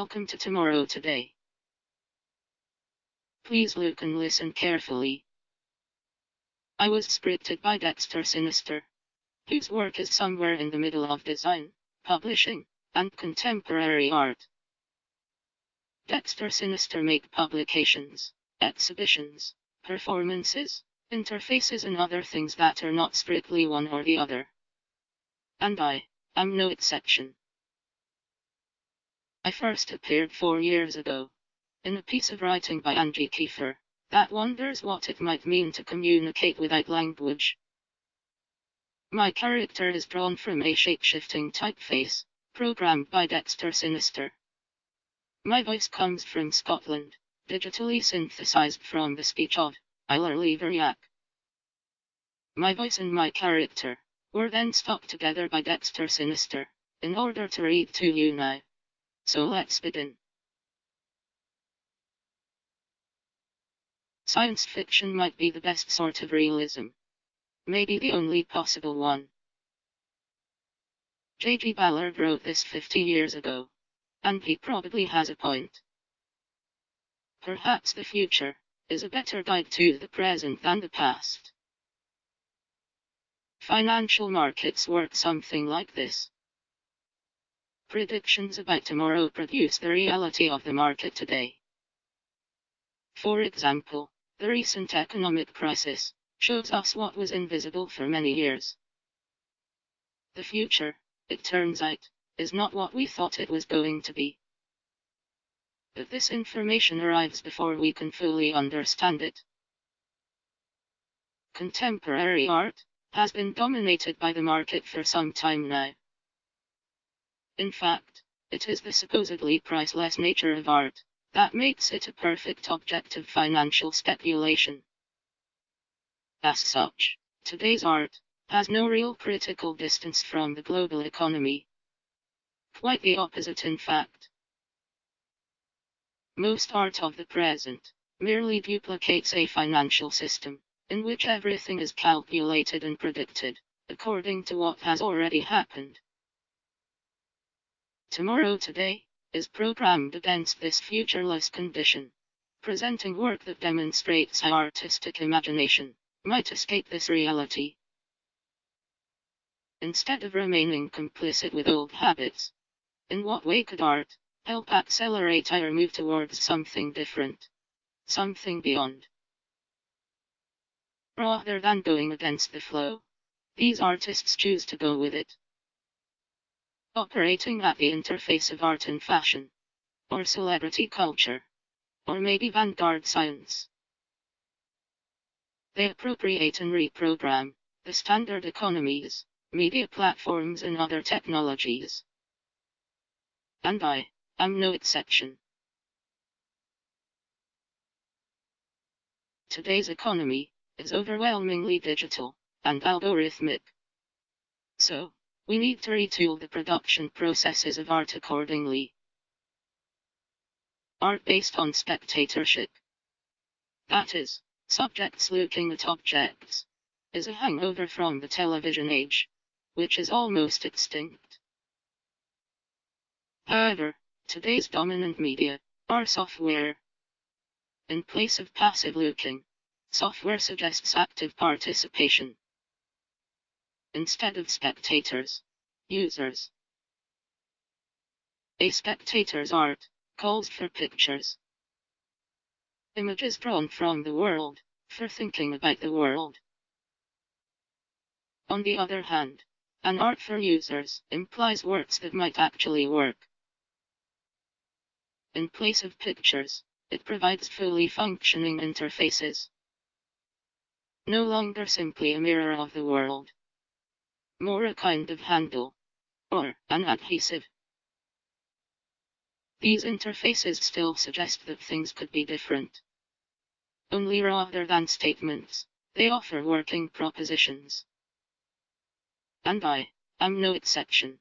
Welcome to Tomorrow Today. Please look and listen carefully. I was scripted by Dexter Sinister, whose work is somewhere in the middle of design, publishing, and contemporary art. Dexter Sinister make publications, exhibitions, performances, interfaces and other things that are not strictly one or the other. And I am no exception. I first appeared 4 years ago, in a piece of writing by Angie Kiefer, that wonders what it might mean to communicate without language. My character is drawn from a shape-shifting typeface, programmed by Dexter Sinister. My voice comes from Scotland, digitally synthesized from the speech of Ivoriac. My voice and my character were then stuck together by Dexter Sinister, in order to read to you now. So let's begin. Science fiction might be the best sort of realism. Maybe the only possible one. J.G. Ballard wrote this 50 years ago. And he probably has a point. Perhaps the future is a better guide to the present than the past. Financial markets work something like this. Predictions about tomorrow produce the reality of the market today. For example, the recent economic crisis shows us what was invisible for many years. The future, it turns out, is not what we thought it was going to be. But this information arrives before we can fully understand it. Contemporary art has been dominated by the market for some time now. In fact, it is the supposedly priceless nature of art that makes it a perfect object of financial speculation. As such, today's art has no real critical distance from the global economy. Quite the opposite, in fact. Most art of the present merely duplicates a financial system, in which everything is calculated and predicted, according to what has already happened. Tomorrow Today is programmed against this futureless condition, presenting work that demonstrates how artistic imagination might escape this reality. Instead of remaining complicit with old habits, in what way could art help accelerate our move towards something different, something beyond? Rather than going against the flow, these artists choose to go with it. Operating at the interface of art and fashion, or celebrity culture, or maybe vanguard science. They appropriate and reprogram the standard economies, media platforms and other technologies. And I am no exception. Today's economy is overwhelmingly digital and algorithmic. So, we need to retool the production processes of art accordingly. Art based on spectatorship, that is, subjects looking at objects, is a hangover from the television age, which is almost extinct. However, today's dominant media are software. In place of passive looking, software suggests active participation. Instead of spectators, users. A spectator's art calls for pictures. Images drawn from the world, for thinking about the world. On the other hand, an art for users implies works that might actually work. In place of pictures, it provides fully functioning interfaces. No longer simply a mirror of the world. More a kind of handle, or an adhesive. These interfaces still suggest that things could be different. Only rather than statements, they offer working propositions. And I am no exception.